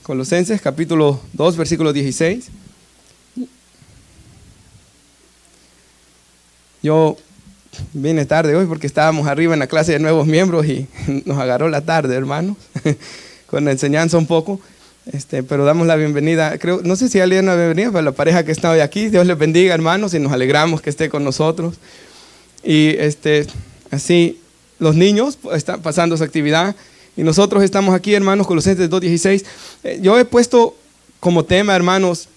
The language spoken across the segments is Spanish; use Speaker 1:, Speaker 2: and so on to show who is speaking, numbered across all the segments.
Speaker 1: Colosenses capítulo 2 versículo 16. Yo vine tarde hoy porque estábamos arriba en la clase de nuevos miembros y nos agarró la tarde, hermanos, con la enseñanza un poco. Pero damos la bienvenida, no sé si alguien la bienvenida para la pareja que está hoy aquí. Dios les bendiga, hermanos, y nos alegramos que esté con nosotros. Y así los niños están pasando su actividad y nosotros estamos aquí, hermanos. Colosenses 2:16. Yo he puesto como tema, hermanos,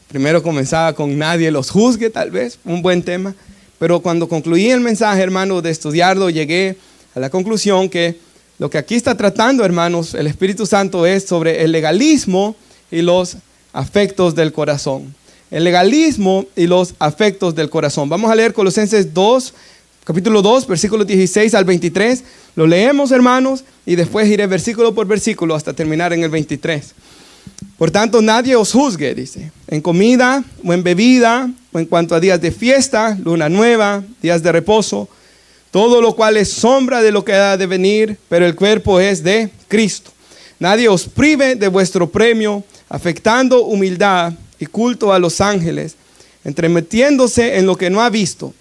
Speaker 1: primero comenzaba con nadie los juzgue, tal vez, un buen tema, pero cuando concluí el mensaje, hermanos, de estudiarlo, llegué a la conclusión que lo que aquí está tratando, hermanos, el Espíritu Santo es sobre el legalismo y los afectos del corazón. El legalismo y los afectos del corazón. Vamos a leer Colosenses 2, capítulo 2, versículos 16 al 23. Lo leemos, hermanos, y después iré versículo por versículo hasta terminar en el 23. Por tanto, nadie os juzgue, dice, en comida o en bebida, o en cuanto a días de fiesta, luna nueva, días de reposo, todo lo cual es sombra de lo que ha de venir, pero el cuerpo es de Cristo. Nadie os prive de vuestro premio, afectando humildad y culto a los ángeles, entremetiéndose en lo que no ha visto,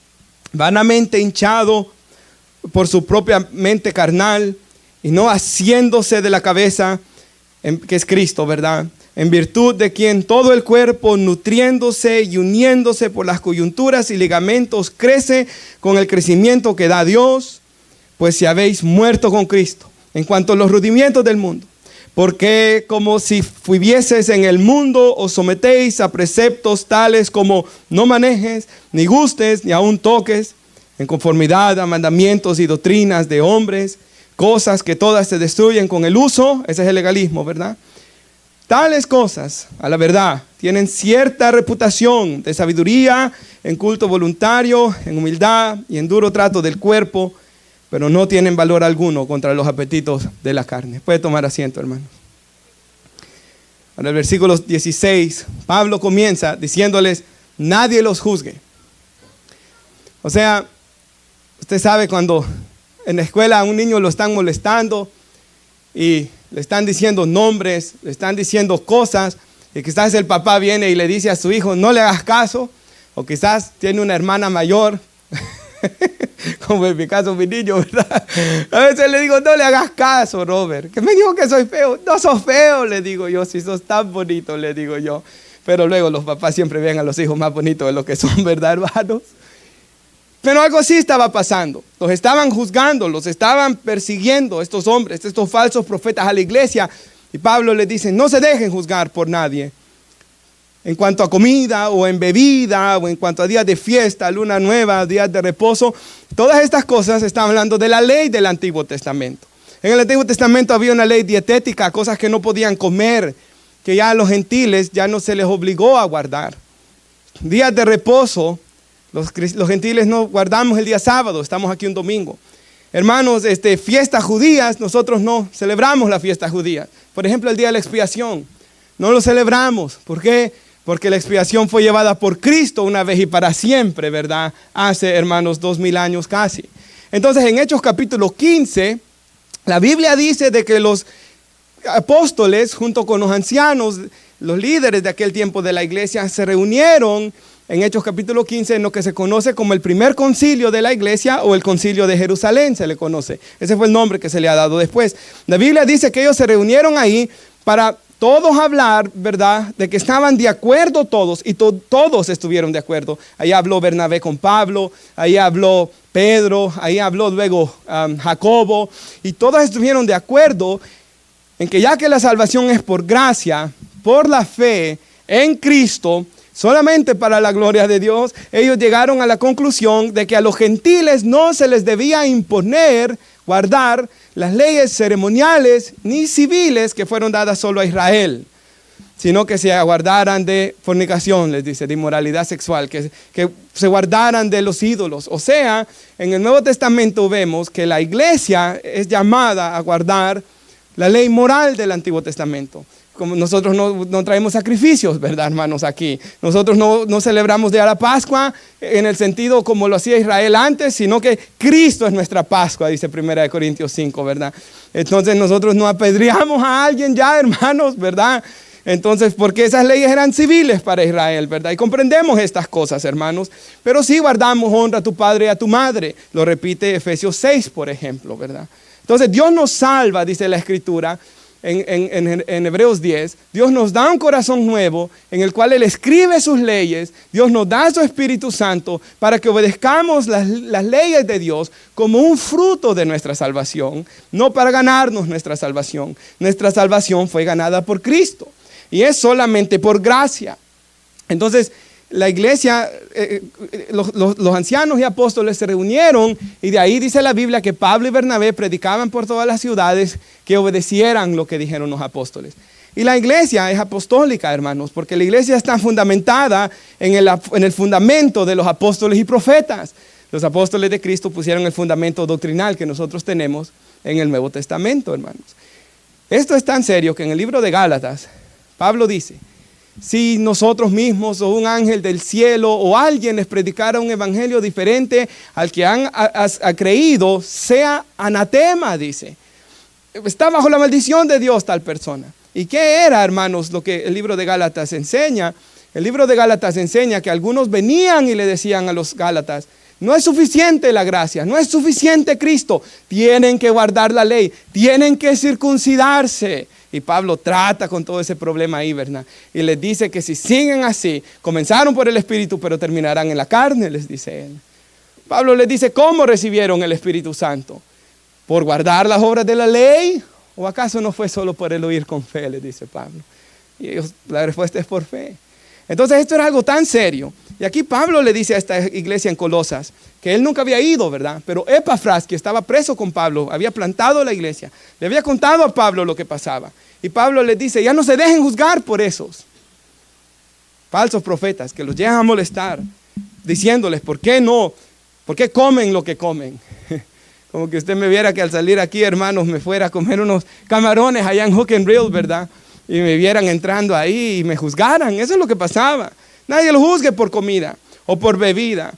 Speaker 1: vanamente hinchado por su propia mente carnal, y no haciéndose de la cabeza, que es Cristo, ¿verdad? En virtud de quien todo el cuerpo, nutriéndose y uniéndose por las coyunturas y ligamentos, crece con el crecimiento que da Dios, pues si habéis muerto con Cristo, en cuanto a los rudimientos del mundo, porque como si vivieseis en el mundo, os sometéis a preceptos tales como no manejes, ni gustes, ni aun toques, en conformidad a mandamientos y doctrinas de hombres, cosas que todas se destruyen con el uso. Ese es el legalismo, ¿verdad? Tales cosas, a la verdad, tienen cierta reputación de sabiduría, en culto voluntario, en humildad y en duro trato del cuerpo, pero no tienen valor alguno contra los apetitos de la carne. Puede tomar asiento, hermanos. Ahora el versículo 16, Pablo comienza diciéndoles, nadie los juzgue. O sea, usted sabe cuando en la escuela a un niño lo están molestando y le están diciendo nombres, le están diciendo cosas, y quizás el papá viene y le dice a su hijo, no le hagas caso, o quizás tiene una hermana mayor, como en mi caso mi niño, ¿verdad? A veces le digo, no le hagas caso, Robert, que me dijo que soy feo. No sos feo, le digo yo, si sos tan bonito, le digo yo. Pero luego los papás siempre ven a los hijos más bonitos de lo que son, ¿verdad, hermanos? Pero algo así estaba pasando. Los estaban juzgando, los estaban persiguiendo estos hombres, estos falsos profetas a la iglesia. Y Pablo les dice, no se dejen juzgar por nadie. En cuanto a comida o en bebida o en cuanto a días de fiesta, luna nueva, días de reposo. Todas estas cosas están hablando de la ley del Antiguo Testamento. En el Antiguo Testamento había una ley dietética, cosas que no podían comer, que ya a los gentiles ya no se les obligó a guardar. Días de reposo. Los gentiles no guardamos el día sábado, estamos aquí un domingo. Hermanos, fiestas judías, nosotros no celebramos la fiesta judía. Por ejemplo, el día de la expiación, no lo celebramos. ¿Por qué? Porque la expiación fue llevada por Cristo una vez y para siempre, ¿verdad? Hace, hermanos, 2000 años casi. Entonces, en Hechos capítulo 15, la Biblia dice de que los apóstoles, junto con los ancianos, los líderes de aquel tiempo de la iglesia, se reunieron en Hechos capítulo 15, en lo que se conoce como el primer concilio de la iglesia o el concilio de Jerusalén se le conoce. Ese fue el nombre que se le ha dado después. La Biblia dice que ellos se reunieron ahí para todos hablar, ¿verdad? De que estaban de acuerdo todos y todos estuvieron de acuerdo. Ahí habló Bernabé con Pablo, ahí habló Pedro, ahí habló luego Jacobo, y todos estuvieron de acuerdo en que ya que la salvación es por gracia, por la fe en Cristo, solamente para la gloria de Dios, ellos llegaron a la conclusión de que a los gentiles no se les debía imponer, guardar las leyes ceremoniales ni civiles que fueron dadas solo a Israel, sino que se guardaran de fornicación, les dice, de inmoralidad sexual, que se guardaran de los ídolos. O sea, en el Nuevo Testamento vemos que la iglesia es llamada a guardar la ley moral del Antiguo Testamento. Como nosotros no traemos sacrificios, ¿verdad, hermanos? Aquí. Nosotros no celebramos Día de la Pascua en el sentido como lo hacía Israel antes, sino que Cristo es nuestra Pascua, dice 1 Corintios 5, ¿verdad? Entonces nosotros no apedreamos a alguien ya, hermanos, ¿verdad? Entonces, porque esas leyes eran civiles para Israel, ¿verdad? Y comprendemos estas cosas, hermanos. Pero sí guardamos: honra a tu padre y a tu madre. Lo repite Efesios 6, por ejemplo, ¿verdad? Entonces, Dios nos salva, dice la Escritura, en Hebreos 10, Dios nos da un corazón nuevo en el cual Él escribe sus leyes. Dios nos da su Espíritu Santo para que obedezcamos las leyes de Dios como un fruto de nuestra salvación, no para ganarnos nuestra salvación. Nuestra salvación fue ganada por Cristo y es solamente por gracia. Entonces, la iglesia, los ancianos y apóstoles se reunieron y de ahí dice la Biblia que Pablo y Bernabé predicaban por todas las ciudades que obedecieran lo que dijeron los apóstoles. Y la iglesia es apostólica, hermanos, porque la iglesia está fundamentada en el fundamento de los apóstoles y profetas. Los apóstoles de Cristo pusieron el fundamento doctrinal que nosotros tenemos en el Nuevo Testamento, hermanos. Esto es tan serio que en el libro de Gálatas, Pablo dice: si nosotros mismos o un ángel del cielo o alguien les predicara un evangelio diferente al que han creído, sea anatema, dice. Está bajo la maldición de Dios tal persona. ¿Y qué era, hermanos, lo que el libro de Gálatas enseña? El libro de Gálatas enseña que algunos venían y le decían a los Gálatas: no es suficiente la gracia, no es suficiente Cristo, tienen que guardar la ley, tienen que circuncidarse. Y Pablo trata con todo ese problema ahí, ¿verdad? Y les dice que si siguen así, comenzaron por el Espíritu, pero terminarán en la carne, les dice él. Pablo les dice: ¿cómo recibieron el Espíritu Santo? ¿Por guardar las obras de la ley? ¿O acaso no fue solo por el oír con fe?, les dice Pablo. Y la respuesta es por fe. Entonces esto era algo tan serio. Y aquí Pablo le dice a esta iglesia en Colosas que él nunca había ido, ¿verdad? Pero Epafras, que estaba preso con Pablo, había plantado la iglesia, le había contado a Pablo lo que pasaba. Y Pablo les dice: ya no se dejen juzgar por esos falsos profetas que los llegan a molestar, diciéndoles: ¿por qué no? ¿Por qué comen lo que comen? Como que usted me viera que al salir aquí, hermanos, me fuera a comer unos camarones allá en Hook and Reel, ¿verdad? Y me vieran entrando ahí y me juzgaran. Eso es lo que pasaba. Nadie lo juzgue por comida o por bebida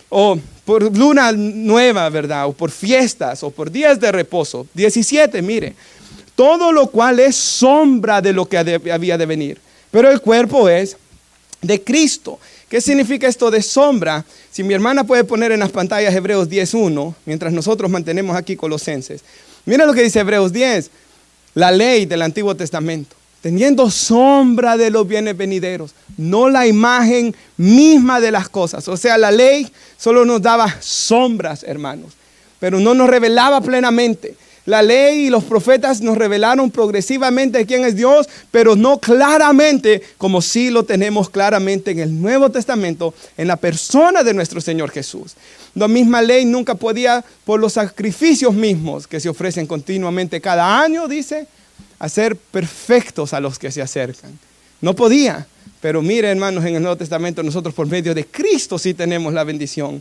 Speaker 1: o por luna nueva, ¿verdad? O por fiestas o por días de reposo. 17, mire. Todo lo cual es sombra de lo que había de venir. Pero el cuerpo es de Cristo. ¿Qué significa esto de sombra? Si mi hermana puede poner en las pantallas Hebreos 10:1, mientras nosotros mantenemos aquí Colosenses. Mira lo que dice Hebreos 10. La ley del Antiguo Testamento, teniendo sombra de los bienes venideros, no la imagen misma de las cosas. O sea, la ley solo nos daba sombras, hermanos, pero no nos revelaba plenamente. La ley y los profetas nos revelaron progresivamente quién es Dios, pero no claramente, como sí lo tenemos claramente en el Nuevo Testamento, en la persona de nuestro Señor Jesús. La misma ley nunca podía, por los sacrificios mismos que se ofrecen continuamente cada año, dice, hacer perfectos a los que se acercan. No podía, pero mire, hermanos, en el Nuevo Testamento nosotros por medio de Cristo sí tenemos la bendición,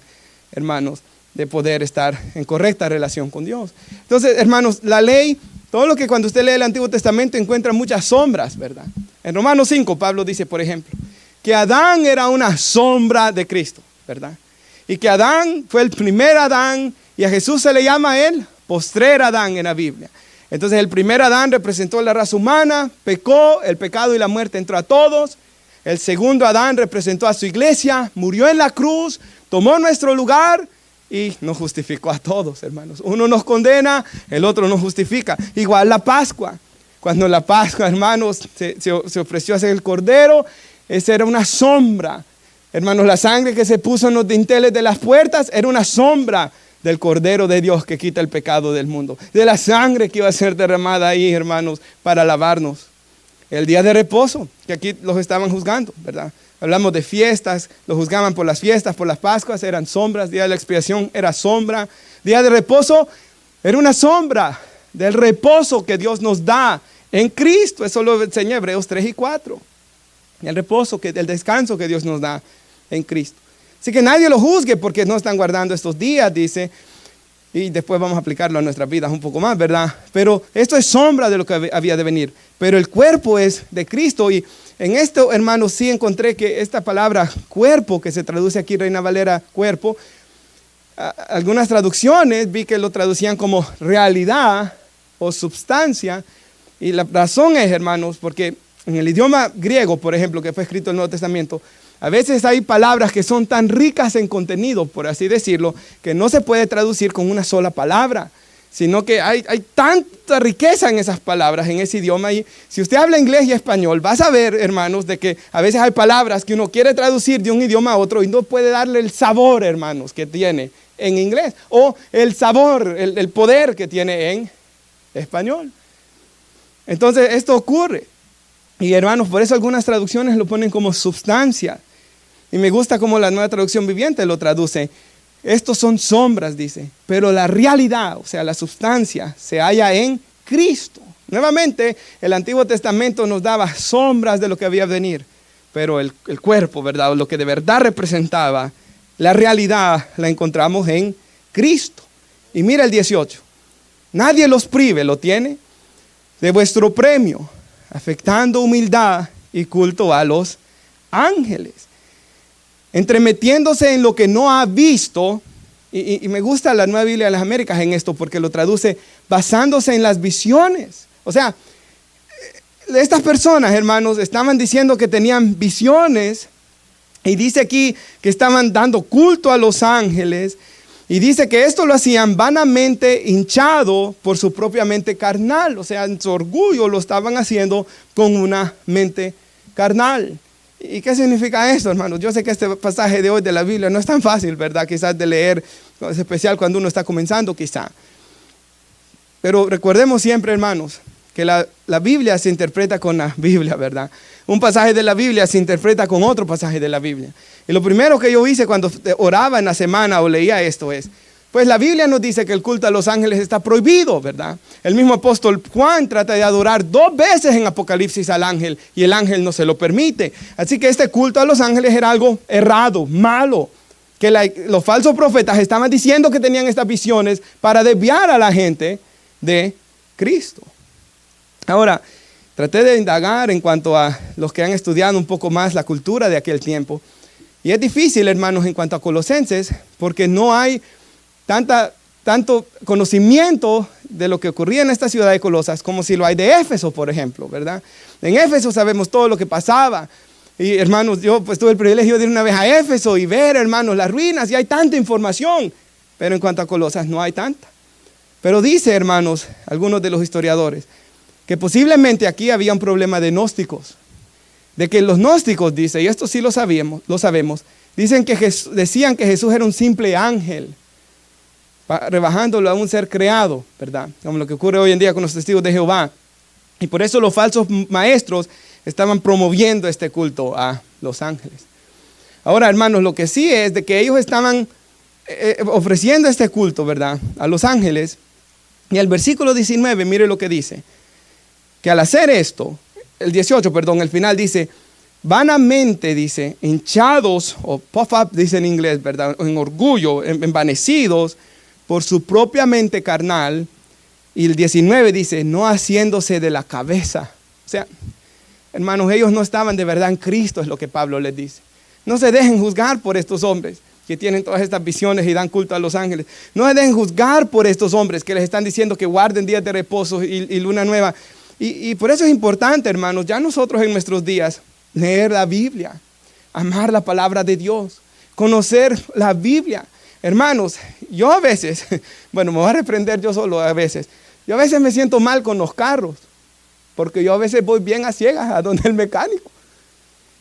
Speaker 1: hermanos, de poder estar en correcta relación con Dios. Entonces, hermanos, la ley, todo lo que cuando usted lee el Antiguo Testamento encuentra muchas sombras, ¿verdad? En Romanos 5, Pablo dice, por ejemplo, que Adán era una sombra de Cristo, ¿verdad? Y que Adán fue el primer Adán y a Jesús se le llama el postrer Adán en la Biblia. Entonces el primer Adán representó la raza humana, pecó, el pecado y la muerte entró a todos. El segundo Adán representó a su iglesia, murió en la cruz, tomó nuestro lugar y nos justificó a todos, hermanos. Uno nos condena, el otro nos justifica. Igual la Pascua. Cuando la Pascua, hermanos, se ofreció a hacer el cordero, esa era una sombra. Hermanos, la sangre que se puso en los dinteles de las puertas era una sombra del Cordero de Dios que quita el pecado del mundo. De la sangre que iba a ser derramada ahí, hermanos, para lavarnos. El día de reposo, que aquí los estaban juzgando, ¿verdad? Hablamos de fiestas, los juzgaban por las fiestas, por las Pascuas, eran sombras. Día de la expiación era sombra. Día de reposo era una sombra del reposo que Dios nos da en Cristo. Eso lo enseña Hebreos 3 y 4. El reposo, el descanso que Dios nos da en Cristo. Así que nadie lo juzgue porque no están guardando estos días, dice. Y después vamos a aplicarlo a nuestras vidas un poco más, ¿verdad? Pero esto es sombra de lo que había de venir. Pero el cuerpo es de Cristo. Y en esto, hermanos, sí encontré que esta palabra cuerpo, que se traduce aquí, Reina Valera, cuerpo, algunas traducciones vi que lo traducían como realidad o substancia. Y la razón es, hermanos, porque en el idioma griego, por ejemplo, que fue escrito en el Nuevo Testamento, a veces hay palabras que son tan ricas en contenido, por así decirlo, que no se puede traducir con una sola palabra, sino que hay tanta riqueza en esas palabras, en ese idioma. Y si usted habla inglés y español, vas a ver, hermanos, de que a veces hay palabras que uno quiere traducir de un idioma a otro y no puede darle el sabor, hermanos, que tiene en inglés, o el sabor, el poder que tiene en español. Entonces, esto ocurre. Y hermanos, por eso algunas traducciones lo ponen como substancia. Y me gusta cómo la Nueva Traducción Viviente lo traduce. Estos son sombras, dice, pero la realidad, o sea, la sustancia, se halla en Cristo. Nuevamente, el Antiguo Testamento nos daba sombras de lo que había de venir, pero el cuerpo, ¿verdad? O lo que de verdad representaba, la realidad la encontramos en Cristo. Y mira el 18. Nadie los prive, lo tiene, de vuestro premio, afectando humildad y culto a los ángeles, entremetiéndose en lo que no ha visto. Y me gusta la Nueva Biblia de las Américas en esto, porque lo traduce basándose en las visiones. O sea, estas personas, hermanos, estaban diciendo que tenían visiones, y dice aquí que estaban dando culto a los ángeles, y dice que esto lo hacían vanamente, hinchado por su propia mente carnal. O sea, en su orgullo lo estaban haciendo con una mente carnal. ¿Y qué significa esto, hermanos? Yo sé que este pasaje de hoy de la Biblia no es tan fácil, ¿verdad? Quizás de leer, es especial cuando uno está comenzando, quizá. Pero recordemos siempre, hermanos, que la Biblia se interpreta con la Biblia, ¿verdad? Un pasaje de la Biblia se interpreta con otro pasaje de la Biblia. Y lo primero que yo hice cuando oraba en la semana o leía esto es, pues la Biblia nos dice que el culto a los ángeles está prohibido, ¿verdad? El mismo apóstol Juan trata de adorar 2 veces en Apocalipsis al ángel y el ángel no se lo permite. Así que este culto a los ángeles era algo errado, malo, que los falsos profetas estaban diciendo que tenían estas visiones para desviar a la gente de Cristo. Ahora, traté de indagar en cuanto a los que han estudiado un poco más la cultura de aquel tiempo. Y es difícil, hermanos, en cuanto a Colosenses, porque no hay tanto conocimiento de lo que ocurría en esta ciudad de Colosas como si lo hay de Éfeso, por ejemplo, ¿verdad? En Éfeso sabemos todo lo que pasaba. Y hermanos, yo pues tuve el privilegio de ir una vez a Éfeso y ver, hermanos, las ruinas, y hay tanta información. Pero en cuanto a Colosas no hay tanta. Pero dice, hermanos, algunos de los historiadores, que posiblemente aquí había un problema de gnósticos. De que los gnósticos, dice, y esto sí lo sabemos, decían que Jesús era un simple ángel, rebajándolo a un ser creado, ¿verdad? Como lo que ocurre hoy en día con los testigos de Jehová. Y por eso los falsos maestros estaban promoviendo este culto a los ángeles. Ahora, hermanos, lo que sí es de que ellos estaban ofreciendo este culto, ¿verdad?, a los ángeles. Y el versículo 19, mire lo que dice. Que al hacer esto, el 18, perdón, el final dice, vanamente, dice, hinchados, o puff up, dice en inglés, ¿verdad?, en orgullo, envanecidos por su propia mente carnal. Y el 19 dice, no haciéndose de la cabeza. O sea, hermanos, ellos no estaban de verdad en Cristo, es lo que Pablo les dice. No se dejen juzgar por estos hombres que tienen todas estas visiones y dan culto a los ángeles. No se dejen juzgar por estos hombres que les están diciendo que guarden días de reposo y luna nueva. Y por eso es importante, hermanos, ya nosotros en nuestros días, leer la Biblia, amar la palabra de Dios, conocer la Biblia. Hermanos, yo a veces, bueno, me voy a reprender yo solo a veces. Yo a veces me siento mal con los carros, porque yo a veces voy bien a ciegas a donde el mecánico.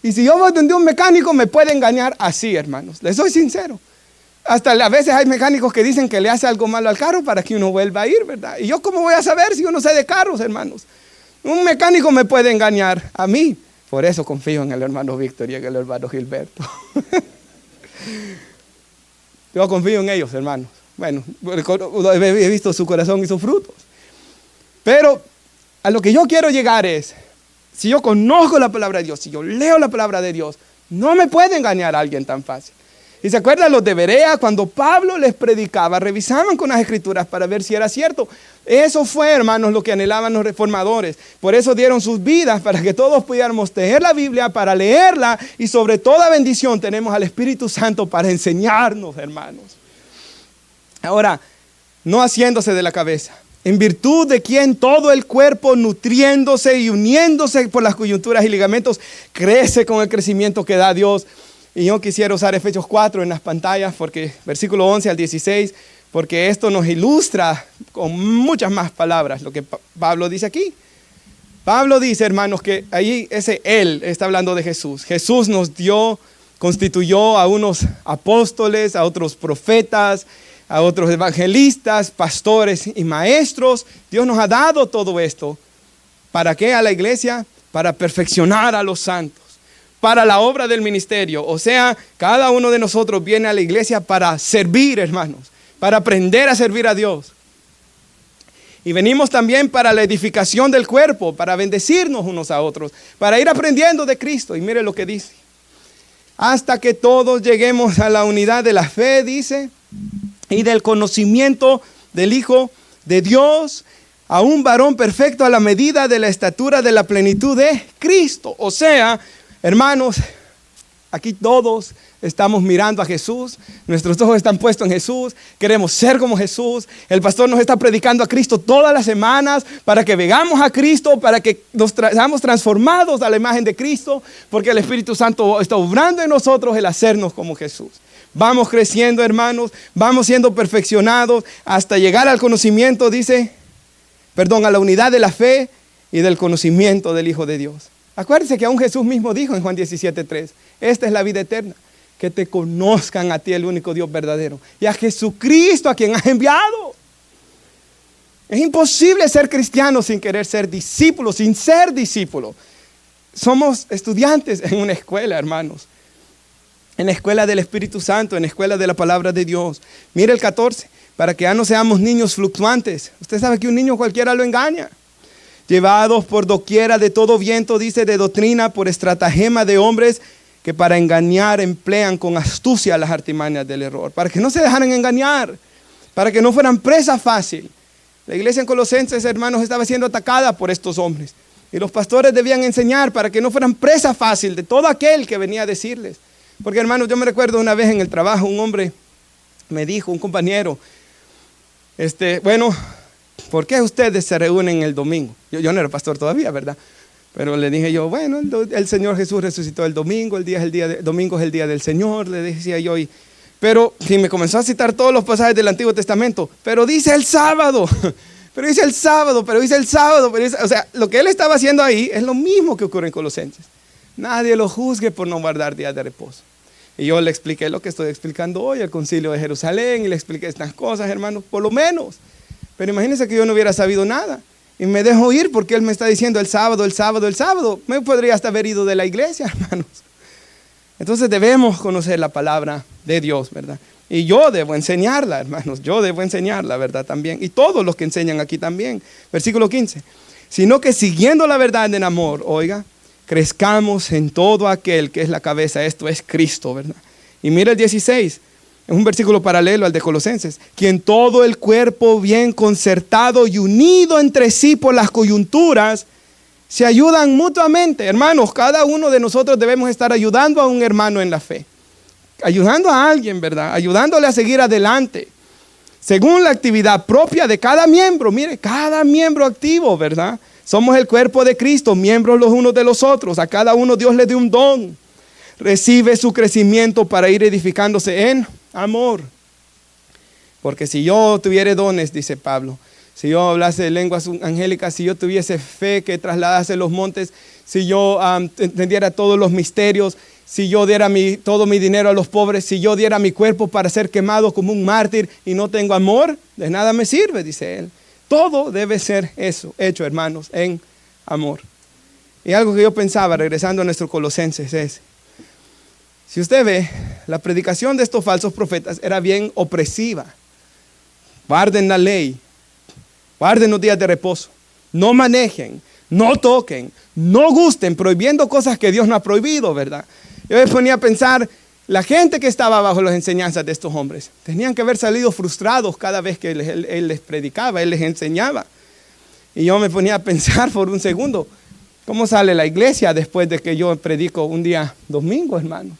Speaker 1: Y si yo voy donde un mecánico me puede engañar así, hermanos. Les soy sincero. Hasta a veces hay mecánicos que dicen que le hace algo malo al carro para que uno vuelva a ir, ¿verdad? Y yo cómo voy a saber si yo no sé de carros, hermanos. Un mecánico me puede engañar a mí. Por eso confío en el hermano Víctor y en el hermano Gilberto. Yo confío en ellos, hermanos. Bueno, he visto su corazón y sus frutos. Pero a lo que yo quiero llegar es, si yo conozco la palabra de Dios, si yo leo la palabra de Dios, no me puede engañar a alguien tan fácil. Y se acuerdan los de Berea, cuando Pablo les predicaba, revisaban con las escrituras para ver si era cierto. Eso fue, hermanos, lo que anhelaban los reformadores. Por eso dieron sus vidas para que todos pudiéramos tener la Biblia, para leerla, y sobre toda bendición tenemos al Espíritu Santo para enseñarnos, hermanos. Ahora, no haciéndose de la cabeza, en virtud de quien todo el cuerpo, nutriéndose y uniéndose por las coyunturas y ligamentos, crece con el crecimiento que da Dios. Y yo quisiera usar Efesios 4 en las pantallas, porque versículo 11 al 16, porque esto nos ilustra con muchas más palabras lo que Pablo dice aquí. Pablo dice, hermanos, que ahí ese Él está hablando de Jesús. Jesús nos constituyó a unos apóstoles, a otros profetas, a otros evangelistas, pastores y maestros. Dios nos ha dado todo esto. ¿Para qué a la iglesia? Para perfeccionar a los santos, para la obra del ministerio. O sea, cada uno de nosotros viene a la iglesia para servir, hermanos, para aprender a servir a Dios. Y venimos también para la edificación del cuerpo, para bendecirnos unos a otros, para ir aprendiendo de Cristo. Y mire lo que dice. Hasta que todos lleguemos a la unidad de la fe, dice, y del conocimiento del Hijo de Dios, a un varón perfecto a la medida de la estatura de la plenitud de Cristo. O sea, hermanos, aquí todos estamos mirando a Jesús, nuestros ojos están puestos en Jesús, queremos ser como Jesús. El pastor nos está predicando a Cristo todas las semanas para que veamos a Cristo, para que nos seamos transformados a la imagen de Cristo, porque el Espíritu Santo está obrando en nosotros el hacernos como Jesús. Vamos creciendo, hermanos, vamos siendo perfeccionados hasta llegar al conocimiento, a la unidad de la fe y del conocimiento del Hijo de Dios. Acuérdense que aún Jesús mismo dijo en Juan 17:3, esta es la vida eterna, que te conozcan a ti, el único Dios verdadero, y a Jesucristo a quien has enviado. Es imposible ser cristiano sin querer ser discípulo, sin ser discípulo. Somos estudiantes en una escuela, hermanos, en la escuela del Espíritu Santo, en la escuela de la palabra de Dios. Mire el 14, para que ya no seamos niños fluctuantes. Usted sabe que un niño cualquiera lo engaña. Llevados por doquiera de todo viento, dice, de doctrina, por estratagema de hombres que para engañar emplean con astucia las artimañas del error. Para que no se dejaran engañar, para que no fueran presa fácil. La iglesia en Colosenses, hermanos, estaba siendo atacada por estos hombres. Y los pastores debían enseñar para que no fueran presa fácil de todo aquel que venía a decirles. Porque, hermanos, yo me recuerdo una vez en el trabajo, un hombre me dijo, un compañero, ¿por qué ustedes se reúnen el domingo? Yo no era pastor todavía, ¿verdad? Pero le dije yo, bueno, el Señor Jesús resucitó el domingo, domingo es el día del Señor, le decía yo. Pero si me comenzó a citar todos los pasajes del Antiguo Testamento, pero dice el sábado, pero dice el sábado. O sea, lo que él estaba haciendo ahí es lo mismo que ocurre en Colosenses. Nadie lo juzgue por no guardar días de reposo. Y yo le expliqué lo que estoy explicando hoy, el concilio de Jerusalén, y le expliqué estas cosas, hermanos, por lo menos. Pero imagínense que yo no hubiera sabido nada. Y me dejo ir porque él me está diciendo el sábado. Me podría hasta haber ido de la iglesia, hermanos. Entonces debemos conocer la palabra de Dios, ¿verdad? Y yo debo enseñarla, hermanos. Yo debo enseñarla, ¿verdad? También. Y todos los que enseñan aquí también. Versículo 15. Sino que siguiendo la verdad en amor, crezcamos en todo aquel que es la cabeza. Esto es Cristo, ¿verdad? Y mira el 16. Es un versículo paralelo al de Colosenses. Quien todo el cuerpo bien concertado y unido entre sí por las coyunturas, se ayudan mutuamente. Hermanos, cada uno de nosotros debemos estar ayudando a un hermano en la fe. Ayudando a alguien, ¿verdad? Ayudándole a seguir adelante. Según la actividad propia de cada miembro. Mire, cada miembro activo, ¿verdad? Somos el cuerpo de Cristo, miembros los unos de los otros. A cada uno Dios le dio un don. Recibe su crecimiento para ir edificándose en amor. Porque si yo tuviera dones, dice Pablo, si yo hablase de lenguas angélicas, si yo tuviese fe que trasladase los montes, si yo entendiera todos los misterios, si yo diera todo mi dinero a los pobres, si yo diera mi cuerpo para ser quemado como un mártir y no tengo amor, de nada me sirve, dice él. Todo debe ser eso, hecho, hermanos, en amor. Y algo que yo pensaba, regresando a nuestro Colosenses, es, si usted ve, la predicación de estos falsos profetas era bien opresiva. Guarden la ley, guarden los días de reposo, no manejen, no toquen, no gusten, prohibiendo cosas que Dios no ha prohibido, ¿verdad? Yo me ponía a pensar, La gente que estaba bajo las enseñanzas de estos hombres tenían que haber salido frustrados cada vez que él les predicaba, él les enseñaba. Y yo me ponía a pensar por un segundo, ¿cómo sale la iglesia después de que yo predico un día domingo, hermanos?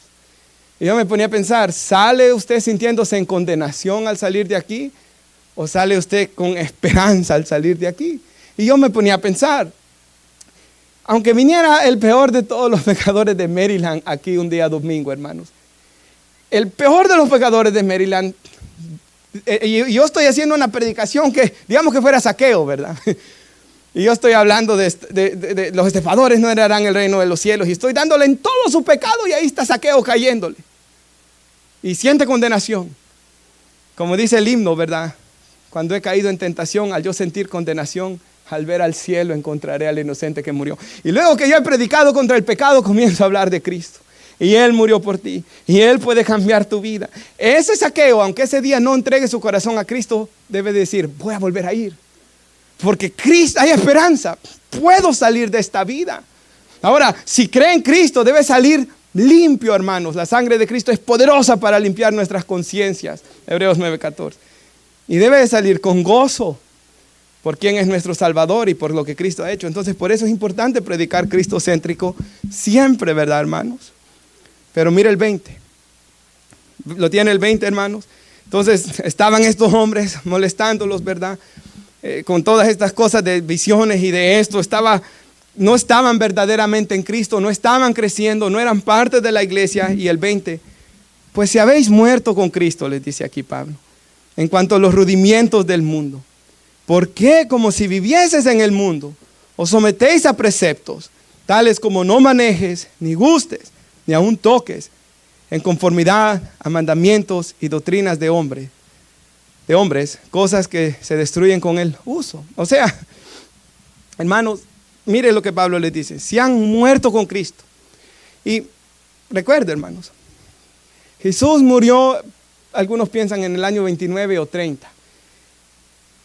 Speaker 1: Y yo me ponía a pensar, ¿sale usted sintiéndose en condenación al salir de aquí? ¿O sale usted con esperanza al salir de aquí? Y yo me ponía a pensar, aunque viniera el peor de todos los pecadores de Maryland aquí un día domingo, hermanos, el peor de los pecadores de Maryland, yo estoy haciendo una predicación que, digamos que fuera Zaqueo, ¿verdad? Y yo estoy hablando de los estafadores no heredarán el reino de los cielos, y estoy dándole en todo su pecado, y ahí está Zaqueo cayéndole. Y siente condenación. Como dice el himno, ¿verdad? Cuando he caído en tentación, al yo sentir condenación, al ver al cielo encontraré al inocente que murió. Y luego que yo he predicado contra el pecado, comienzo a hablar de Cristo. Y Él murió por ti. Y Él puede cambiar tu vida. Ese Zaqueo, aunque ese día no entregue su corazón a Cristo, debe decir, voy a volver a ir. Porque Cristo, hay esperanza. Puedo salir de esta vida. Ahora, si cree en Cristo, debe salir limpio, hermanos. La sangre de Cristo es poderosa para limpiar nuestras conciencias. Hebreos 9:14. Y debe de salir con gozo por quién es nuestro Salvador y por lo que Cristo ha hecho. Entonces, por eso es importante predicar cristocéntrico siempre, ¿verdad, hermanos? Pero mire el 20. ¿Lo tiene el 20, hermanos? Entonces, estaban estos hombres molestándolos, ¿verdad? Con todas estas cosas de visiones y de esto. No estaban verdaderamente en Cristo, no estaban creciendo, no eran parte de la iglesia. Y el 20, pues si habéis muerto con Cristo, les dice aquí Pablo, en cuanto a los rudimientos del mundo, ¿por qué, como si vivieses en el mundo, os sometéis a preceptos, tales como no manejes, ni gustes, ni aun toques, en conformidad a mandamientos y doctrinas de hombres, cosas que se destruyen con el uso? O sea, hermanos, mire lo que Pablo les dice, si han muerto con Cristo. Y recuerden, hermanos, Jesús murió, algunos piensan en el año 29 o 30.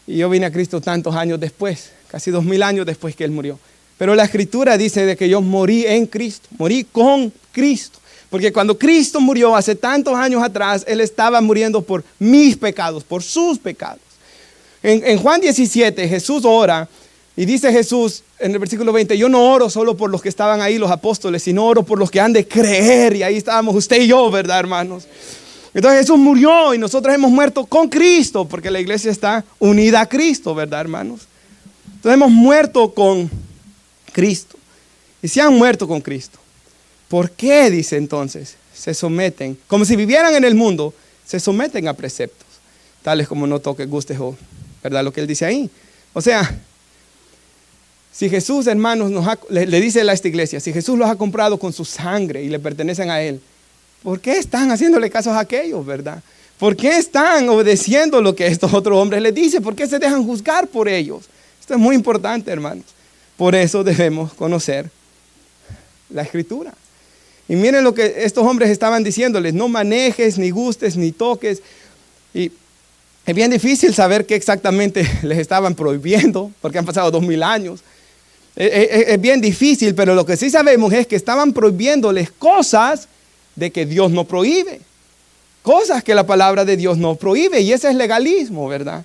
Speaker 1: Y yo vine a Cristo tantos años después, casi 2000 años después que Él murió. Pero la Escritura dice de que yo morí en Cristo, morí con Cristo. Porque cuando Cristo murió hace tantos años atrás, Él estaba muriendo por mis pecados, por sus pecados. En Juan 17 Jesús ora y dice Jesús en el versículo 20, yo no oro solo por los que estaban ahí, los apóstoles, sino oro por los que han de creer. Y ahí estábamos usted y yo, ¿verdad, hermanos? Entonces Jesús murió y nosotros hemos muerto con Cristo, porque la iglesia está unida a Cristo, ¿verdad, hermanos? Entonces hemos muerto con Cristo. Y si han muerto con Cristo, ¿por qué, dice entonces, se someten? Como si vivieran en el mundo, se someten a preceptos, tales como no toques, gustes o, ¿verdad? Lo que Él dice ahí. O sea, si Jesús, hermanos, le dice a esta iglesia, si Jesús los ha comprado con su sangre y le pertenecen a Él, ¿por qué están haciéndole caso a aquellos, verdad? ¿Por qué están obedeciendo lo que estos otros hombres les dicen? ¿Por qué se dejan juzgar por ellos? Esto es muy importante, hermanos. Por eso debemos conocer la Escritura. Y miren lo que estos hombres estaban diciéndoles, no manejes, ni gustes, ni toques. Y es bien difícil saber qué exactamente les estaban prohibiendo, porque han pasado 2000 años. Es bien difícil, pero lo que sí sabemos es que estaban prohibiéndoles cosas de que Dios no prohíbe. Cosas que la palabra de Dios no prohíbe, y ese es legalismo, ¿verdad?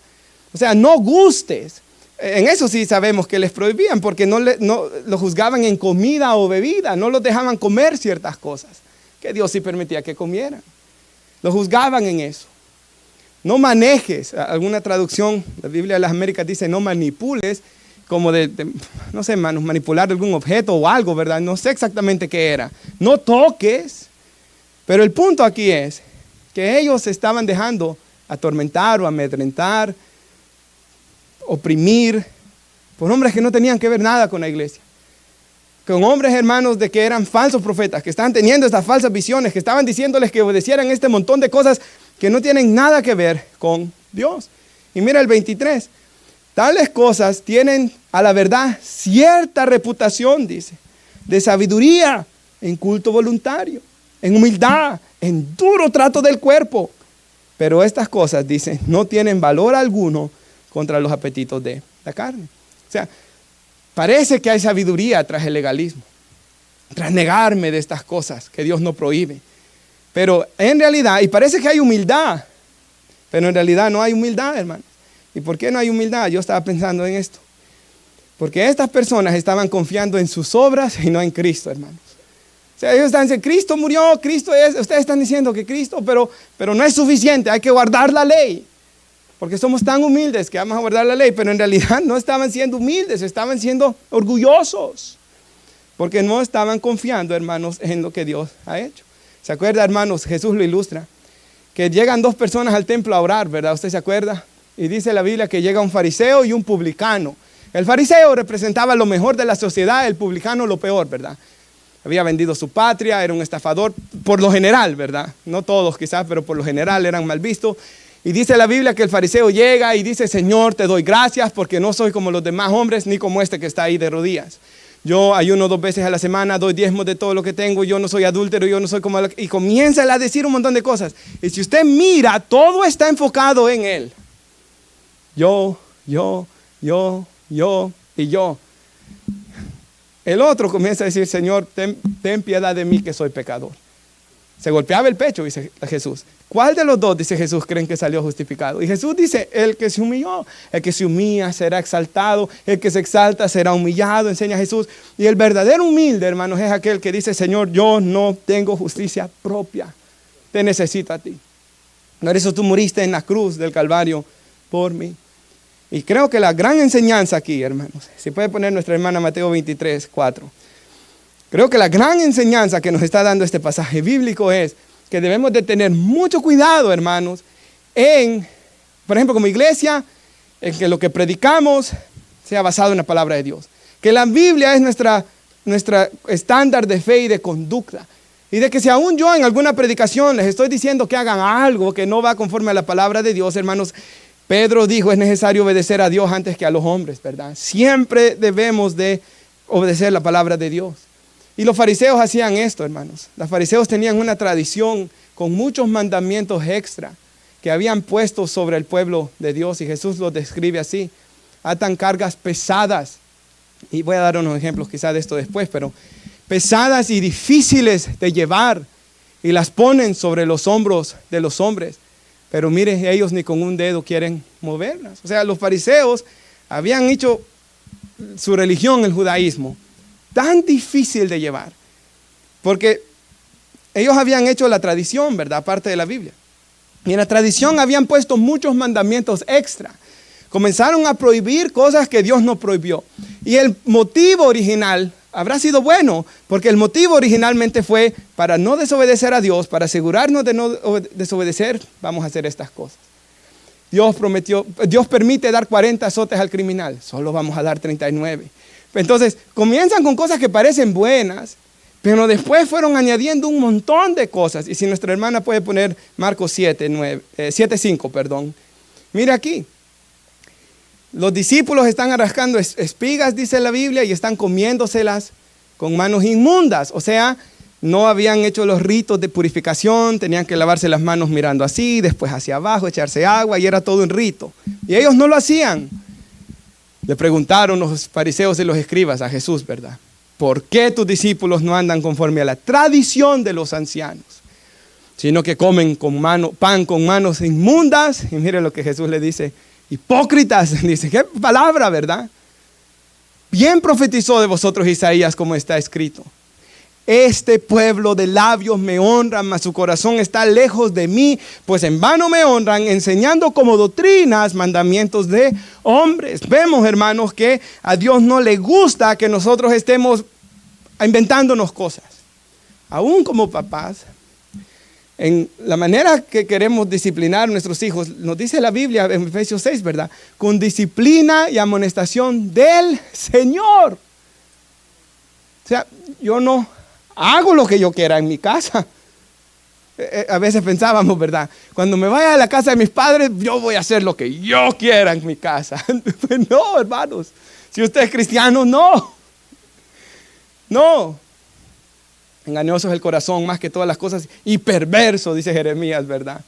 Speaker 1: O sea, no gustes. En eso sí sabemos que les prohibían, porque no lo juzgaban en comida o bebida, no los dejaban comer ciertas cosas que Dios sí permitía que comieran. Lo juzgaban en eso. No manejes, alguna traducción, la Biblia de las Américas dice no manipules, como no sé, hermanos, manipular algún objeto o algo, ¿verdad? No sé exactamente qué era. No toques, pero el punto aquí es que ellos se estaban dejando atormentar o amedrentar, oprimir por hombres que no tenían que ver nada con la iglesia. Con hombres, hermanos, de que eran falsos profetas, que estaban teniendo estas falsas visiones, que estaban diciéndoles que obedecieran este montón de cosas que no tienen nada que ver con Dios. Y mira el 23. Tales cosas tienen a la verdad cierta reputación, dice, de sabiduría, en culto voluntario, en humildad, en duro trato del cuerpo. Pero estas cosas, dice, no tienen valor alguno contra los apetitos de la carne. O sea, parece que hay sabiduría tras el legalismo, tras negarme de estas cosas que Dios no prohíbe. Pero en realidad, y parece que hay humildad, pero en realidad no hay humildad, hermano. ¿Y por qué no hay humildad? Yo estaba pensando en esto. Porque estas personas estaban confiando en sus obras y no en Cristo, hermanos. O sea, ellos están diciendo, Cristo murió, Cristo es, ustedes están diciendo que Cristo, pero no es suficiente, hay que guardar la ley. Porque somos tan humildes que vamos a guardar la ley, pero en realidad no estaban siendo humildes, estaban siendo orgullosos. Porque no estaban confiando, hermanos, en lo que Dios ha hecho. ¿Se acuerda, hermanos? Jesús lo ilustra. Que llegan dos personas al templo a orar, ¿verdad? ¿Usted se acuerda? Y dice la Biblia que llega un fariseo y un publicano. El fariseo representaba lo mejor de la sociedad, el publicano lo peor, ¿verdad? Había vendido su patria, era un estafador, por lo general, ¿verdad? No todos quizás, pero por lo general eran mal vistos. Y dice la Biblia que el fariseo llega y dice, Señor, te doy gracias porque no soy como los demás hombres, ni como este que está ahí de rodillas. Yo ayuno 2 veces a la semana, doy diezmos de todo lo que tengo, yo no soy adúltero, yo no soy como... Y comienza a decir un montón de cosas. Y si usted mira, todo está enfocado en él. Yo y yo. El otro comienza a decir, Señor, ten piedad de mí que soy pecador. Se golpeaba el pecho, dice Jesús. ¿Cuál de los dos, dice Jesús, creen que salió justificado? Y Jesús dice, el que se humilló, el que se humilla será exaltado, el que se exalta será humillado, enseña Jesús. Y el verdadero humilde, hermanos, es aquel que dice, Señor, yo no tengo justicia propia, te necesito a ti. Por eso tú moriste en la cruz del Calvario por mí. Y creo que la gran enseñanza aquí, hermanos, si puede poner nuestra hermana Mateo 23, 4. Creo que la gran enseñanza que nos está dando este pasaje bíblico es que debemos de tener mucho cuidado, hermanos, por ejemplo, como iglesia, en que lo que predicamos sea basado en la palabra de Dios. Que la Biblia es nuestra estándar de fe y de conducta. Y de que si aún yo en alguna predicación les estoy diciendo que hagan algo que no va conforme a la palabra de Dios, hermanos, Pedro dijo, es necesario obedecer a Dios antes que a los hombres, ¿verdad? Siempre debemos de obedecer la palabra de Dios. Y los fariseos hacían esto, hermanos. Los fariseos tenían una tradición con muchos mandamientos extra que habían puesto sobre el pueblo de Dios. Y Jesús los describe así. Atan cargas pesadas. Y voy a dar unos ejemplos quizás de esto después, pero pesadas y difíciles de llevar. Y las ponen sobre los hombros de los hombres. Pero mire, ellos ni con un dedo quieren moverlas. O sea, los fariseos habían hecho su religión, el judaísmo, tan difícil de llevar, porque ellos habían hecho la tradición, ¿verdad? Aparte de la Biblia. Y en la tradición habían puesto muchos mandamientos extra. Comenzaron a prohibir cosas que Dios no prohibió. Y el motivo original habrá sido bueno, porque el motivo originalmente fue para no desobedecer a Dios, para asegurarnos de no desobedecer, vamos a hacer estas cosas. Dios permite dar 40 azotes al criminal, solo vamos a dar 39. Entonces, comienzan con cosas que parecen buenas, pero después fueron añadiendo un montón de cosas. Y si nuestra hermana puede poner Marcos 7:5, perdón. Mira aquí. Los discípulos están rascando espigas, dice la Biblia, y están comiéndoselas con manos inmundas. O sea, no habían hecho los ritos de purificación, tenían que lavarse las manos mirando así, después hacia abajo, echarse agua, y era todo un rito. Y ellos no lo hacían. Le preguntaron los fariseos y los escribas a Jesús, ¿verdad? ¿Por qué tus discípulos no andan conforme a la tradición de los ancianos, sino que comen pan con manos inmundas? Y miren lo que Jesús le dice. Hipócritas, dice, qué palabra, ¿verdad? Bien profetizó de vosotros Isaías, como está escrito. Este pueblo de labios me honra, mas su corazón está lejos de mí, pues en vano me honran, enseñando como doctrinas mandamientos de hombres. Vemos, hermanos, que a Dios no le gusta que nosotros estemos inventándonos cosas. Aún como papás, en la manera que queremos disciplinar a nuestros hijos, nos dice la Biblia en Efesios 6, ¿verdad? Con disciplina y amonestación del Señor. O sea, yo no hago lo que yo quiera en mi casa. A veces pensábamos, ¿verdad? Cuando me vaya a la casa de mis padres, yo voy a hacer lo que yo quiera en mi casa. No, hermanos. Si usted es cristiano, no. No. Engañoso es el corazón más que todas las cosas y perverso, dice Jeremías, ¿verdad?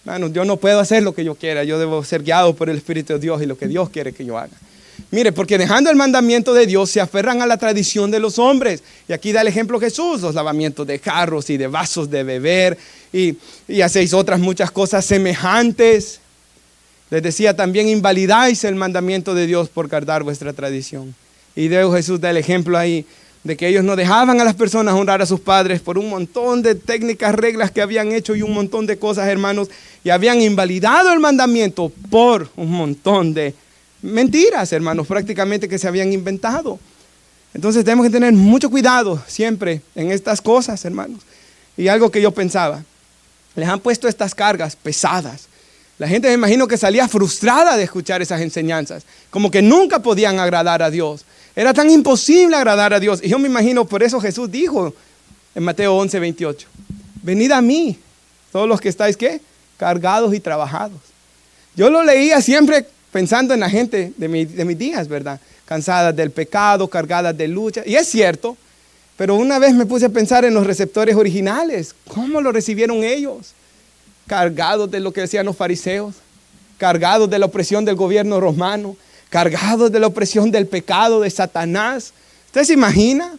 Speaker 1: Hermanos, yo no puedo hacer lo que yo quiera. Yo debo ser guiado por el Espíritu de Dios y lo que Dios quiere que yo haga. Mire, porque dejando el mandamiento de Dios se aferran a la tradición de los hombres. Y aquí da el ejemplo Jesús, los lavamientos de jarros y de vasos de beber y hacéis otras muchas cosas semejantes. Les decía también, invalidáis el mandamiento de Dios por guardar vuestra tradición. Y luego Jesús da el ejemplo ahí de que ellos no dejaban a las personas honrar a sus padres por un montón de técnicas, reglas que habían hecho y un montón de cosas, hermanos, y habían invalidado el mandamiento por un montón de mentiras, hermanos, prácticamente que se habían inventado. Entonces tenemos que tener mucho cuidado siempre en estas cosas, hermanos. Y algo que yo pensaba, les han puesto estas cargas pesadas. La gente, me imagino, que salía frustrada de escuchar esas enseñanzas, como que nunca podían agradar a Dios. Era tan imposible agradar a Dios. Y yo me imagino, por eso Jesús dijo en Mateo 11:28, venid a mí, todos los que estáis, ¿qué? Cargados y trabajados. Yo lo leía siempre pensando en la gente de mis días, ¿verdad? Cansadas del pecado, cargadas de lucha. Y es cierto, pero una vez me puse a pensar en los receptores originales. ¿Cómo lo recibieron ellos? Cargados de lo que decían los fariseos, cargados de la opresión del gobierno romano, cargados de la opresión del pecado, de Satanás. ¿Usted se imagina?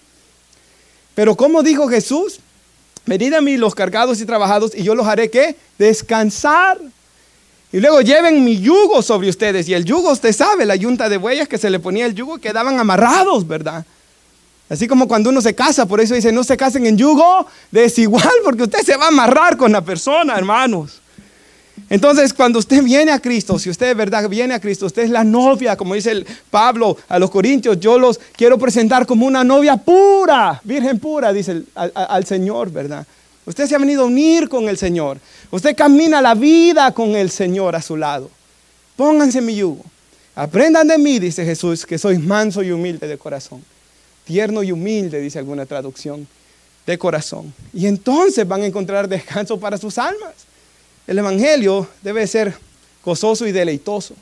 Speaker 1: Pero ¿cómo dijo Jesús? Venid a mí los cargados y trabajados y yo los haré, ¿qué? Descansar. Y luego lleven mi yugo sobre ustedes. Y el yugo, usted sabe, la yunta de bueyes que se le ponía el yugo, quedaban amarrados, ¿verdad? Así como cuando uno se casa, por eso dice, no se casen en yugo desigual, porque usted se va a amarrar con la persona, hermanos. Entonces, cuando usted viene a Cristo, si usted de verdad viene a Cristo, usted es la novia, como dice Pablo a los Corintios, yo los quiero presentar como una novia pura, virgen pura, dice al Señor, ¿verdad? Usted se ha venido a unir con el Señor. Usted camina la vida con el Señor a su lado. Pónganse mi yugo. Aprendan de mí, dice Jesús, que soy manso y humilde de corazón. Tierno y humilde, dice alguna traducción, de corazón. Y entonces van a encontrar descanso para sus almas. El Evangelio debe ser gozoso y deleitoso.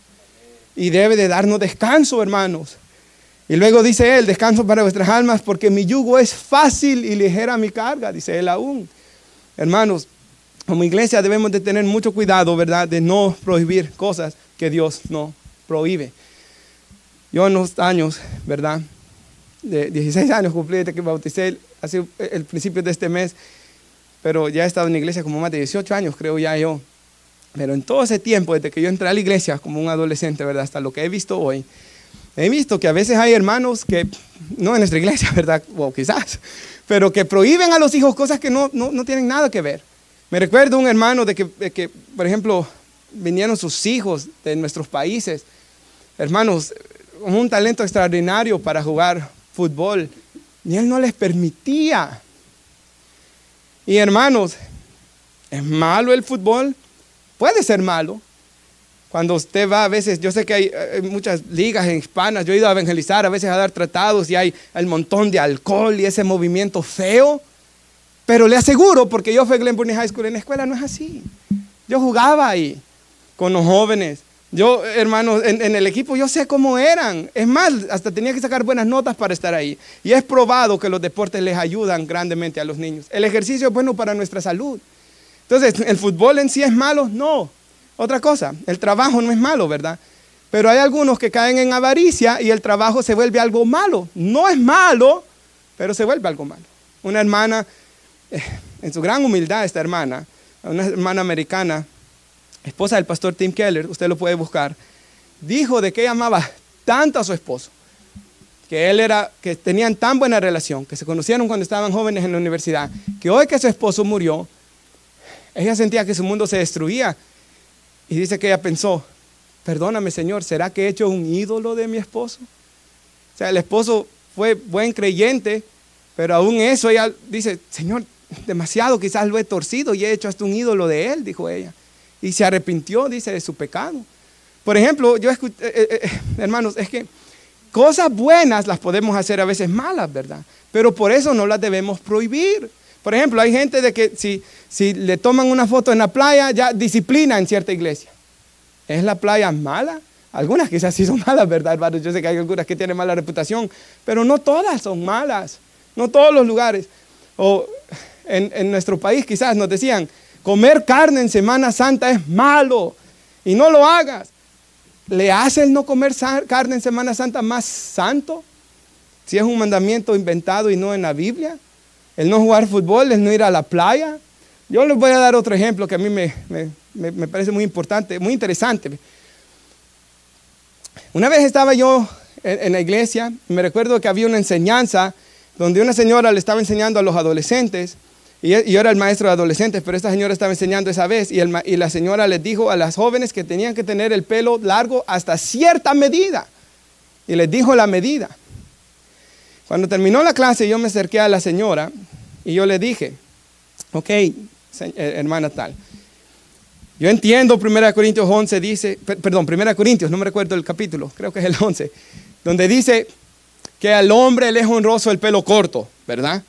Speaker 1: Y debe de darnos descanso, hermanos. Y luego dice él, descanso para vuestras almas, porque mi yugo es fácil y ligera mi carga, dice él aún. Hermanos, como iglesia debemos de tener mucho cuidado, ¿verdad? De no prohibir cosas que Dios no prohíbe. Yo en los años, ¿verdad? De 16 años cumplí desde que bauticé hace el principio de este mes, pero ya he estado en la iglesia como más de 18 años, creo ya yo. Pero en todo ese tiempo, desde que yo entré a la iglesia como un adolescente, ¿verdad? Hasta lo que he visto hoy, he visto que a veces hay hermanos que, no en nuestra iglesia, ¿verdad? O quizás, pero que prohíben a los hijos cosas que no tienen nada que ver. Me recuerdo un hermano de que, por ejemplo, vinieron sus hijos de nuestros países, hermanos, con un talento extraordinario para jugar fútbol, y él no les permitía. Y hermanos, ¿es malo el fútbol? Puede ser malo. Cuando usted va a veces, yo sé que hay muchas ligas hispanas, yo he ido a evangelizar, a veces a dar tratados y hay el montón de alcohol y ese movimiento feo, pero le aseguro, porque yo fui a Glenburnie High School, en la escuela no es así. Yo jugaba ahí con los jóvenes. Yo, hermanos, en el equipo yo sé cómo eran. Es más, hasta tenía que sacar buenas notas para estar ahí. Y es probado que los deportes les ayudan grandemente a los niños. El ejercicio es bueno para nuestra salud. Entonces, ¿el fútbol en sí es malo? No. Otra cosa, el trabajo no es malo, ¿verdad? Pero hay algunos que caen en avaricia y el trabajo se vuelve algo malo. No es malo, pero se vuelve algo malo. Una hermana, en su gran humildad, esta hermana, una hermana americana, esposa del pastor Tim Keller, usted lo puede buscar, dijo de que ella amaba tanto a su esposo, que tenían tan buena relación, que se conocieron cuando estaban jóvenes en la universidad, que hoy que su esposo murió, ella sentía que su mundo se destruía. Y dice que ella pensó, perdóname Señor, ¿será que he hecho un ídolo de mi esposo? O sea, el esposo fue buen creyente, pero aún eso ella dice, Señor, demasiado quizás lo he torcido y he hecho hasta un ídolo de él, dijo ella. Y se arrepintió, dice, de su pecado. Por ejemplo, yo hermanos, es que cosas buenas las podemos hacer a veces malas, ¿verdad? Pero por eso no las debemos prohibir. Por ejemplo, hay gente de que si le toman una foto en la playa, ya disciplina en cierta iglesia. ¿Es la playa mala? Algunas quizás sí son malas, ¿verdad, hermanos? Yo sé que hay algunas que tienen mala reputación, pero no todas son malas. No todos los lugares. O en nuestro país quizás nos decían, comer carne en Semana Santa es malo y no lo hagas. ¿le hace el no comer carne en Semana Santa más santo? Si es un mandamiento inventado y no en la Biblia. El no jugar fútbol, el no ir a la playa. Yo les voy a dar otro ejemplo que a mí me parece muy importante, muy interesante. Una vez estaba yo en la iglesia y me recuerdo que había una enseñanza donde una señora le estaba enseñando a los adolescentes. Y yo era el maestro de adolescentes, pero esta señora estaba enseñando esa vez y la señora les dijo a las jóvenes que tenían que tener el pelo largo hasta cierta medida. Y les dijo la medida. Cuando terminó la clase, yo me acerqué a la señora y yo le dije, ok, hermana tal, yo entiendo 1 Corintios 11 dice, perdón, 1 Corintios, no me recuerdo el capítulo, creo que es el 11, donde dice que al hombre le es honroso el pelo corto, ¿verdad?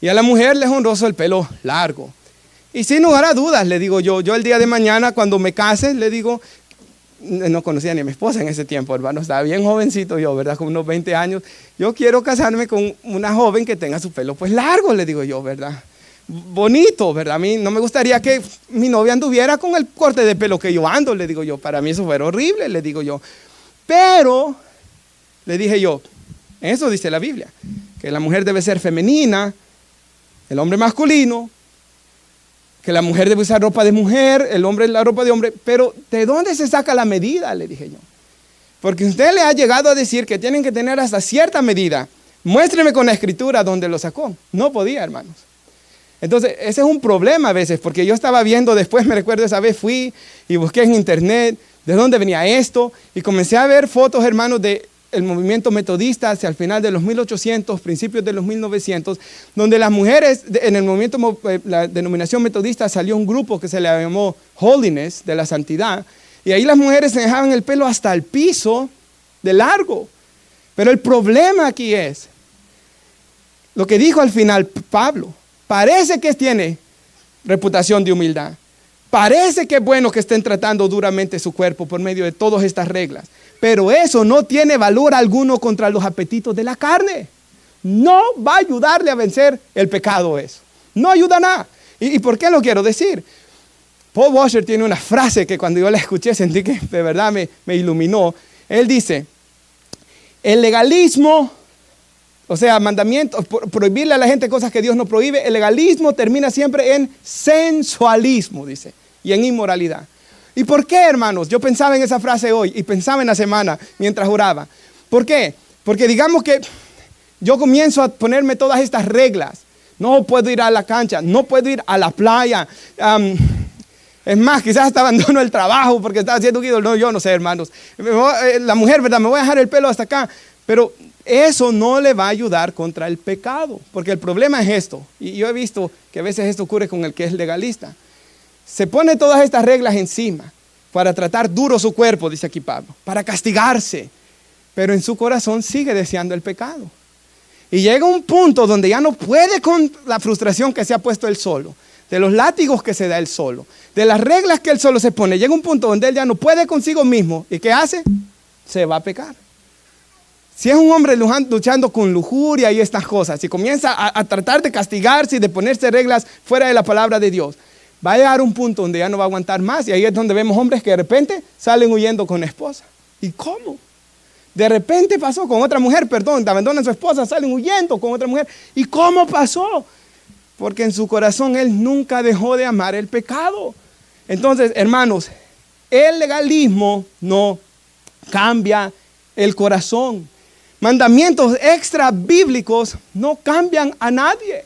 Speaker 1: Y a la mujer le es honroso el pelo largo. Y sin lugar a dudas, le digo yo el día de mañana cuando me case, le digo, no conocía ni a mi esposa en ese tiempo, hermano, estaba bien jovencito yo, ¿verdad? Con unos 20 años. Yo quiero casarme con una joven que tenga su pelo pues largo, le digo yo, ¿verdad? Bonito, ¿verdad? A mí no me gustaría que mi novia anduviera con el corte de pelo que yo ando, le digo yo. Para mí eso fuera horrible, le digo yo. Pero, le dije yo, eso dice la Biblia, que la mujer debe ser femenina, el hombre masculino, que la mujer debe usar ropa de mujer, el hombre la ropa de hombre, pero ¿de dónde se saca la medida? Le dije yo. Porque usted le ha llegado a decir que tienen que tener hasta cierta medida. Muéstreme con la escritura dónde lo sacó. No podía, hermanos. Entonces, ese es un problema a veces, porque yo estaba viendo después, me recuerdo esa vez, fui y busqué en internet de dónde venía esto, y comencé a ver fotos, hermanos, de el movimiento metodista hacia el final de los 1800, principios de los 1900, donde las mujeres, en el movimiento, la denominación metodista, salió un grupo que se le llamó Holiness, de la santidad, y ahí las mujeres se dejaban el pelo hasta el piso de largo. Pero el problema aquí es lo que dijo al final Pablo. Parece que tiene reputación de humildad. Parece que es bueno que estén tratando duramente su cuerpo por medio de todas estas reglas. Pero eso no tiene valor alguno contra los apetitos de la carne. No va a ayudarle a vencer el pecado eso. No ayuda nada. ¿Y por qué lo quiero decir? Paul Washer tiene una frase que cuando yo la escuché sentí que de verdad me iluminó. Él dice, el legalismo, o sea, mandamientos, prohibirle a la gente cosas que Dios no prohíbe, el legalismo termina siempre en sensualismo, dice, y en inmoralidad. ¿Y por qué, hermanos? Yo pensaba en esa frase hoy y pensaba en la semana mientras oraba. ¿Por qué? Porque digamos que yo comienzo a ponerme todas estas reglas. No puedo ir a la cancha, no puedo ir a la playa. Es más, quizás hasta abandono el trabajo porque estaba haciendo un ídolo. No, yo no sé, hermanos. La mujer, ¿verdad? Me voy a dejar el pelo hasta acá. Pero eso no le va a ayudar contra el pecado. Porque el problema es esto. Y yo he visto que a veces esto ocurre con el que es legalista. Se pone todas estas reglas encima para tratar duro su cuerpo, dice aquí Pablo, para castigarse. Pero en su corazón sigue deseando el pecado. Y llega un punto donde ya no puede con la frustración que se ha puesto él solo, de los látigos que se da él solo, de las reglas que él solo se pone. Llega un punto donde él ya no puede consigo mismo. ¿Y qué hace? Se va a pecar. Si es un hombre luchando con lujuria y estas cosas, si comienza a tratar de castigarse y de ponerse reglas fuera de la palabra de Dios, va a llegar a un punto donde ya no va a aguantar más. Y ahí es donde vemos hombres que de repente salen huyendo con la esposa. ¿Y cómo? De repente pasó con otra mujer, abandonan a su esposa, salen huyendo con otra mujer. ¿Y cómo pasó? Porque en su corazón él nunca dejó de amar el pecado. Entonces, hermanos, el legalismo no cambia el corazón. Mandamientos extra bíblicos no cambian a nadie.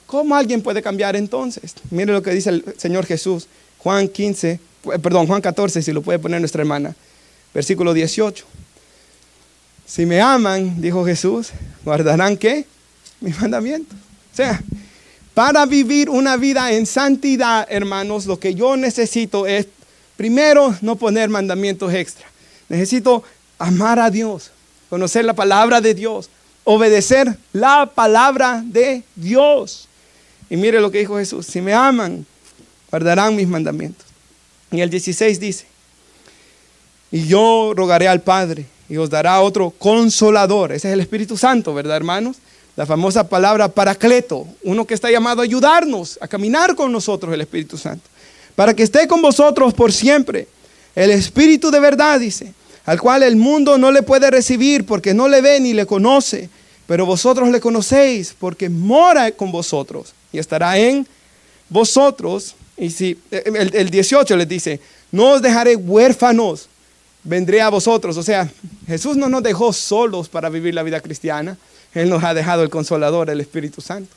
Speaker 1: ¿Cómo alguien puede cambiar entonces? Mire lo que dice el Señor Jesús, Juan 14, si lo puede poner nuestra hermana, versículo 18. Si me aman, dijo Jesús, guardarán ¿qué? Mis mandamientos. O sea, para vivir una vida en santidad, hermanos, lo que yo necesito es, primero, no poner mandamientos extra. Necesito amar a Dios, conocer la palabra de Dios, obedecer la palabra de Dios. Y mire lo que dijo Jesús, si me aman, guardarán mis mandamientos. Y el 16 dice, y yo rogaré al Padre y os dará otro consolador. Ese es el Espíritu Santo, ¿verdad, hermanos? La famosa palabra paracleto, uno que está llamado a ayudarnos, a caminar con nosotros, el Espíritu Santo. Para que esté con vosotros por siempre. El Espíritu de verdad, dice, al cual el mundo no le puede recibir porque no le ve ni le conoce, pero vosotros le conocéis porque mora con vosotros y estará en vosotros. Y si el 18 les dice, no os dejaré huérfanos, vendré a vosotros. O sea, Jesús no nos dejó solos para vivir la vida cristiana. Él nos ha dejado el Consolador, el Espíritu Santo.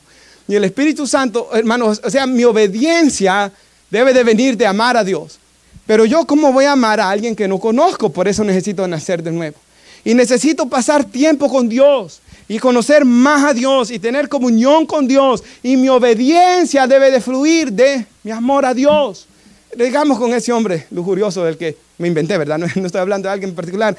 Speaker 1: Y el Espíritu Santo, hermanos, o sea, mi obediencia debe de venir de amar a Dios. Pero yo, ¿cómo voy a amar a alguien que no conozco? Por eso necesito nacer de nuevo. Y necesito pasar tiempo con Dios y conocer más a Dios y tener comunión con Dios. Y mi obediencia debe de fluir de mi amor a Dios. Digamos con ese hombre lujurioso del que me inventé, ¿verdad? No estoy hablando de alguien en particular.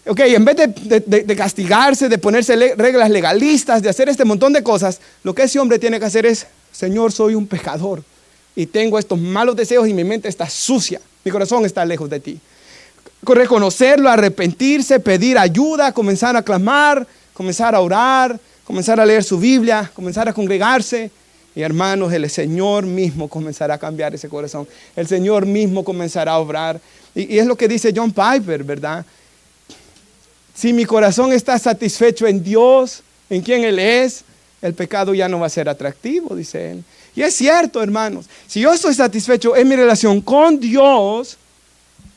Speaker 1: Ok, en vez de castigarse, de ponerse reglas legalistas, de hacer este montón de cosas, lo que ese hombre tiene que hacer es, Señor, soy un pecador y tengo estos malos deseos y mi mente está sucia, mi corazón está lejos de ti. Reconocerlo, arrepentirse, pedir ayuda, comenzar a clamar, comenzar a orar, comenzar a leer su Biblia, comenzar a congregarse. Y hermanos, el Señor mismo comenzará a cambiar ese corazón. El Señor mismo comenzará a obrar. Y es lo que dice John Piper, ¿verdad? Si mi corazón está satisfecho en Dios, en quien Él es, el pecado ya no va a ser atractivo, dice Él. Y es cierto, hermanos. Si yo estoy satisfecho en mi relación con Dios,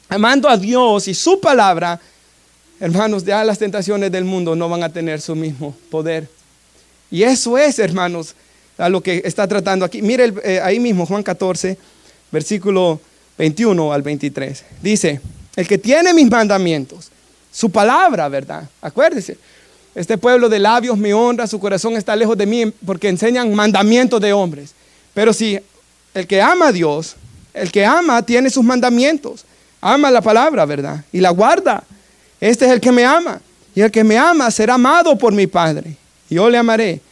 Speaker 1: amando a Dios y su palabra, hermanos, ya las tentaciones del mundo no van a tener su mismo poder. Y eso es, hermanos, a lo que está tratando aquí. Mire ahí mismo, Juan 14, versículo 21 al 23. Dice, el que tiene mis mandamientos, su palabra, ¿verdad? Acuérdese, este pueblo de labios me honra, su corazón está lejos de mí porque enseñan mandamientos de hombres. Pero si el que ama a Dios, el que ama tiene sus mandamientos, ama la palabra, ¿verdad? Y la guarda. Este es el que me ama. Y el que me ama será amado por mi Padre. Y yo le amaré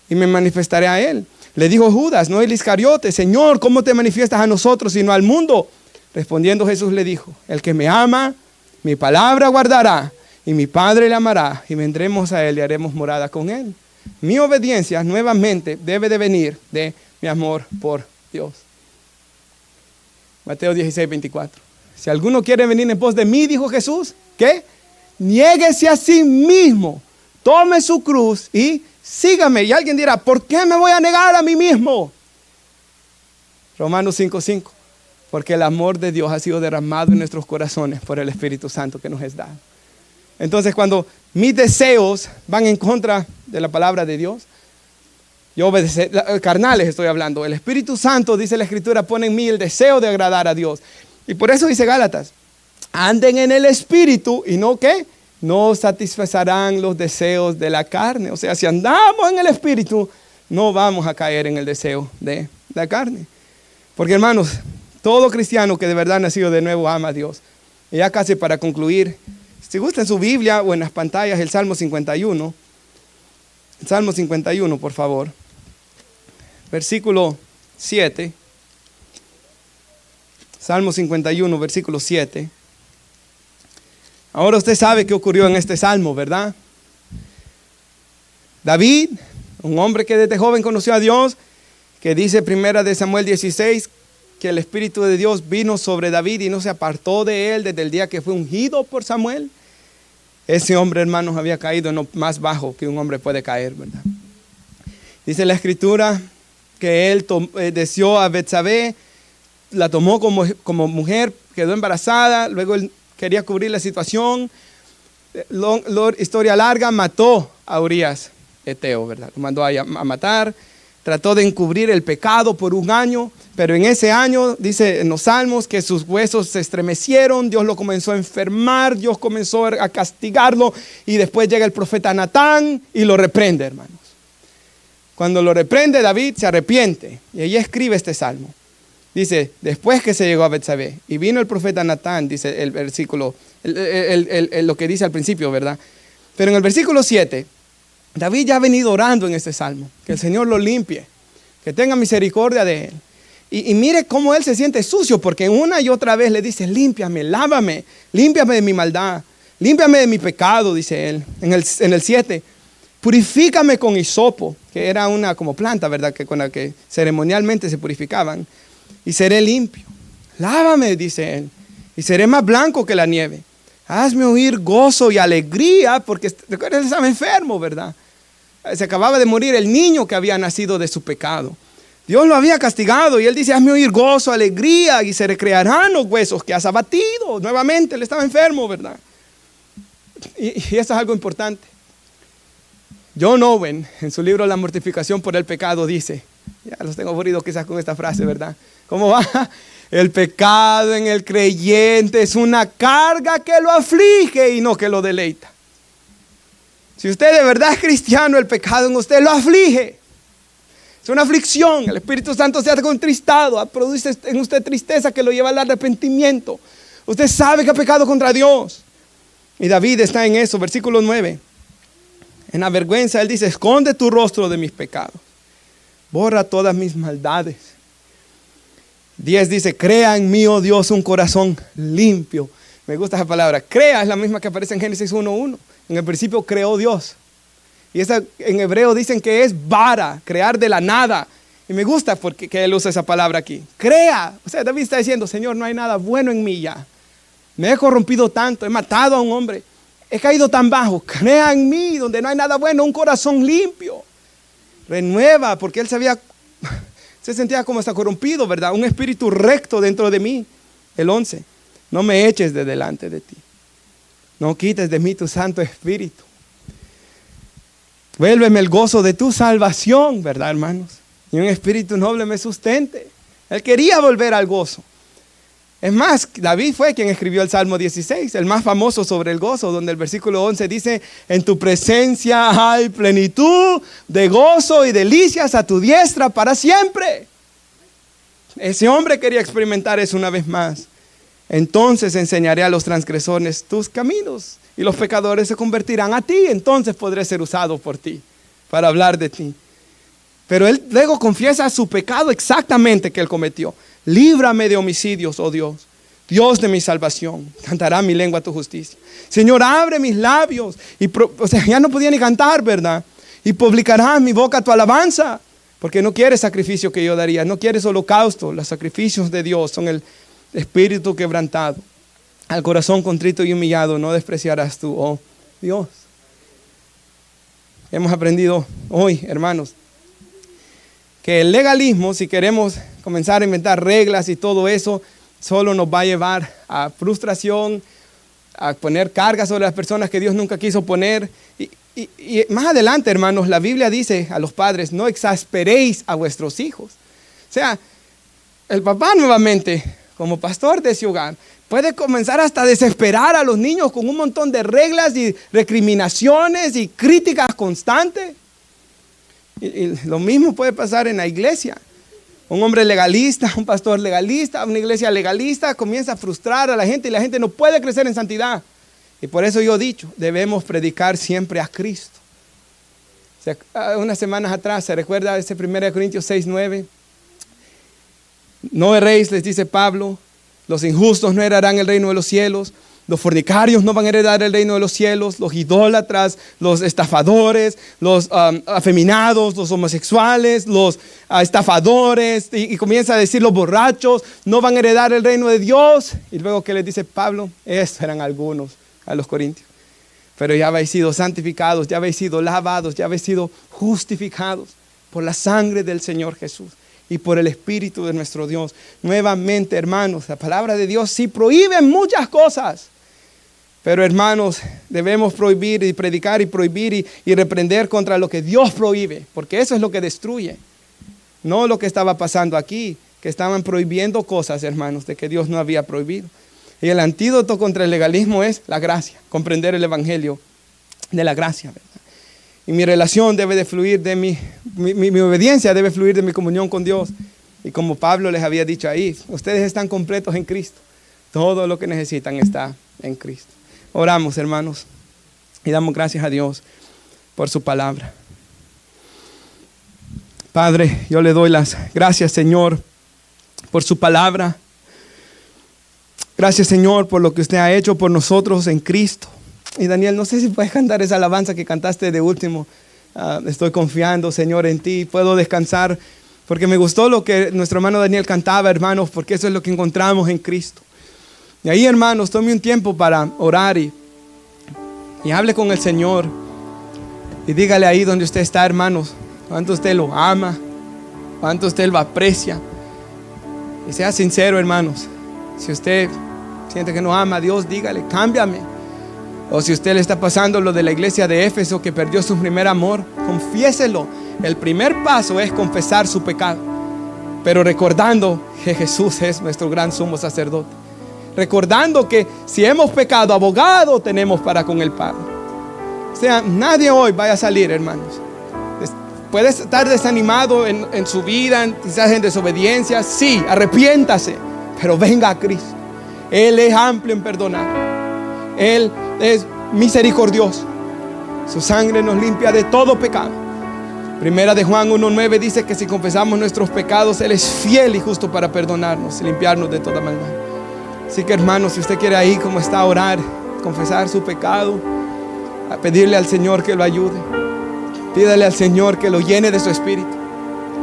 Speaker 1: y me manifestaré a él. Le dijo Judas, no el Iscariote, Señor, ¿cómo te manifiestas a nosotros y no al mundo? Respondiendo Jesús le dijo, el que me ama, mi palabra guardará y mi Padre le amará y vendremos a él y haremos morada con él. Mi obediencia nuevamente debe de venir de mi amor por Dios. Mateo 16, 24. Si alguno quiere venir en pos de mí, dijo Jesús, ¿qué? Niéguese a sí mismo, tome su cruz y sígame. Y alguien dirá, ¿por qué me voy a negar a mí mismo? Romanos 5:5. Porque el amor de Dios ha sido derramado en nuestros corazones por el Espíritu Santo que nos es dado. Entonces, cuando mis deseos van en contra de la palabra de Dios, yo obedecer, carnales estoy hablando. El Espíritu Santo, dice la Escritura, pone en mí el deseo de agradar a Dios. Y por eso dice Gálatas, anden en el Espíritu y no ¿qué? No satisfacerán los deseos de la carne. O sea, si andamos en el Espíritu, no vamos a caer en el deseo de la carne. Porque hermanos, todo cristiano que de verdad ha nacido de nuevo ama a Dios. Y ya casi para concluir, si gusta en su Biblia o en las pantallas, el Salmo 51. El Salmo 51, por favor. Versículo 7. Salmo 51, versículo 7. Ahora usted sabe qué ocurrió en este salmo, ¿verdad? David, un hombre que desde joven conoció a Dios, que dice primera de Samuel 16, que el Espíritu de Dios vino sobre David y no se apartó de él desde el día que fue ungido por Samuel. Ese hombre, hermanos, había caído en lo más bajo que un hombre puede caer, ¿verdad? Dice la Escritura que él deseó a Betsabé, la tomó como mujer, quedó embarazada, luego él quería cubrir la situación. Historia larga, mató a Urías Eteo, ¿verdad? Lo mandó a matar. Trató de encubrir el pecado por un año, pero en ese año, dice en los Salmos, que sus huesos se estremecieron, Dios lo comenzó a enfermar, Dios comenzó a castigarlo, y después llega el profeta Natán y lo reprende, hermanos. Cuando lo reprende, David se arrepiente, y ella escribe este salmo. Dice, después que se llegó a Betsabé, y vino el profeta Natán, dice el versículo, lo que dice al principio, ¿verdad? Pero en el versículo 7, David ya ha venido orando en este salmo, que el Señor lo limpie, que tenga misericordia de él. Y mire cómo él se siente sucio, porque una y otra vez le dice, límpiame, lávame, límpiame de mi maldad, límpiame de mi pecado, dice él. En el 7, purifícame con hisopo, que era una como planta, ¿verdad? Que con la que ceremonialmente se purificaban, y seré limpio. Lávame, dice él, y seré más blanco que la nieve. Hazme oír gozo y alegría, porque recuerda, él estaba enfermo, ¿verdad? Se acababa de morir el niño que había nacido de su pecado. Dios lo había castigado y él dice, hazme oír gozo, alegría, y se recrearán los huesos que has abatido. Nuevamente, él estaba enfermo, ¿verdad? Y eso es algo importante. John Owen, en su libro La mortificación por el pecado, dice, ya los tengo aburridos quizás con esta frase, ¿verdad? ¿Cómo va? El pecado en el creyente es una carga que lo aflige y no que lo deleita. Si usted de verdad es cristiano, el pecado en usted lo aflige. Es una aflicción. El Espíritu Santo se ha contristado, produce en usted tristeza que lo lleva al arrepentimiento. Usted sabe que ha pecado contra Dios. Y David está en eso, versículo 9. En la vergüenza él dice, esconde tu rostro de mis pecados. Borra todas mis maldades. 10 dice, crea en mí, oh Dios, un corazón limpio. Me gusta esa palabra. Crea es la misma que aparece en Génesis 1:1. En el principio creó Dios. Y esa en hebreo dicen que es bara, crear de la nada. Y me gusta porque que él usa esa palabra aquí. Crea. O sea, David está diciendo, Señor, no hay nada bueno en mí ya. Me he corrompido tanto, he matado a un hombre. He caído tan bajo. Crea en mí donde no hay nada bueno, un corazón limpio. Renueva, porque él se sentía como está corrompido, ¿verdad? Un espíritu recto dentro de mí. El 11. No me eches de delante de ti. No quites de mí tu Santo Espíritu. Vuélveme el gozo de tu salvación, ¿verdad, hermanos? Y un espíritu noble me sustente. Él quería volver al gozo. Es más, David fue quien escribió el Salmo 16, el más famoso sobre el gozo, donde el versículo 11 dice, en tu presencia hay plenitud de gozo y delicias a tu diestra para siempre. Ese hombre quería experimentar eso una vez más. Entonces enseñaré a los transgresores tus caminos y los pecadores se convertirán a ti. Entonces podré ser usado por ti para hablar de ti. Pero él luego confiesa su pecado exactamente que él cometió. Líbrame de homicidios, oh Dios, Dios de mi salvación. Cantará mi lengua tu justicia. Señor, abre mis labios. O sea, ya no podía ni cantar, ¿verdad? Y publicará mi boca tu alabanza. Porque no quieres sacrificio que yo daría. No quieres holocausto. Los sacrificios de Dios son el espíritu quebrantado. Al corazón contrito y humillado no despreciarás tú, oh Dios. Hemos aprendido hoy, hermanos, que el legalismo, si queremos comenzar a inventar reglas y todo eso, solo nos va a llevar a frustración, a poner cargas sobre las personas que Dios nunca quiso poner. Y más adelante, hermanos, la Biblia dice a los padres, no exasperéis a vuestros hijos. O sea, el papá nuevamente, como pastor de ese hogar, puede comenzar hasta a desesperar a los niños con un montón de reglas y recriminaciones y críticas constantes. Y lo mismo puede pasar en la iglesia. Un hombre legalista, un pastor legalista, una iglesia legalista comienza a frustrar a la gente y la gente no puede crecer en santidad. Y por eso yo he dicho, debemos predicar siempre a Cristo. O sea, unas semanas atrás, ¿se recuerda ese 1 Corintios 6:9? No erréis, les dice Pablo, los injustos no heredarán el reino de los cielos. Los fornicarios no van a heredar el reino de los cielos, los idólatras, los estafadores, los afeminados, los homosexuales, los estafadores, y comienza a decir los borrachos, no van a heredar el reino de Dios. Y luego, ¿qué les dice Pablo? Estos eran algunos a los corintios. Pero ya habéis sido santificados, ya habéis sido lavados, ya habéis sido justificados por la sangre del Señor Jesús y por el Espíritu de nuestro Dios. Nuevamente, hermanos, la palabra de Dios sí prohíbe muchas cosas. Pero hermanos, debemos prohibir y predicar y prohibir y reprender contra lo que Dios prohíbe, porque eso es lo que destruye. No lo que estaba pasando aquí, que estaban prohibiendo cosas, hermanos, de que Dios no había prohibido. Y el antídoto contra el legalismo es la gracia, comprender el evangelio de la gracia, ¿verdad? Y mi relación debe de fluir de mi obediencia debe fluir de mi comunión con Dios. Y como Pablo les había dicho ahí, ustedes están completos en Cristo. Todo lo que necesitan está en Cristo. Oramos, hermanos, y damos gracias a Dios por su palabra. Padre, yo le doy las gracias, Señor, por su palabra. Gracias, Señor, por lo que usted ha hecho por nosotros en Cristo. Y Daniel, no sé si puedes cantar esa alabanza que cantaste de último. Estoy confiando, Señor, en ti. Puedo descansar porque me gustó lo que nuestro hermano Daniel cantaba, hermanos, porque eso es lo que encontramos en Cristo. Y ahí, hermanos, tome un tiempo para orar y hable con el Señor. Y dígale ahí donde usted está, hermanos, cuánto usted lo ama, cuánto usted lo aprecia. Y sea sincero, hermanos. Si usted siente que no ama a Dios, dígale, cámbiame. O si usted le está pasando lo de la iglesia de Éfeso, que perdió su primer amor, confiéselo. El primer paso es confesar su pecado, pero recordando que Jesús es nuestro gran sumo sacerdote. Recordando que si hemos pecado, abogado tenemos para con el Padre. O sea, nadie hoy vaya a salir, hermanos. Puede estar desanimado en su vida, quizás en desobediencia. Sí, arrepiéntase, pero venga a Cristo. Él es amplio en perdonar. Él es misericordioso. Su sangre nos limpia de todo pecado. Primera de Juan 1:9 dice que si confesamos nuestros pecados, Él es fiel y justo para perdonarnos y limpiarnos de toda maldad. Así que, hermanos, si usted quiere ahí como está, orar, confesar su pecado, a pedirle al Señor que lo ayude. Pídale al Señor que lo llene de su espíritu.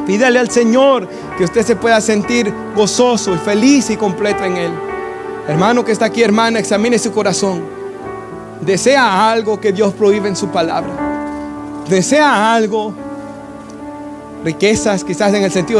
Speaker 1: Pídale al Señor que usted se pueda sentir gozoso y feliz y completo en Él. Hermano que está aquí, hermana, examine su corazón. ¿Desea algo que Dios prohíbe en su palabra? ¿Desea algo? Riquezas, quizás en el sentido de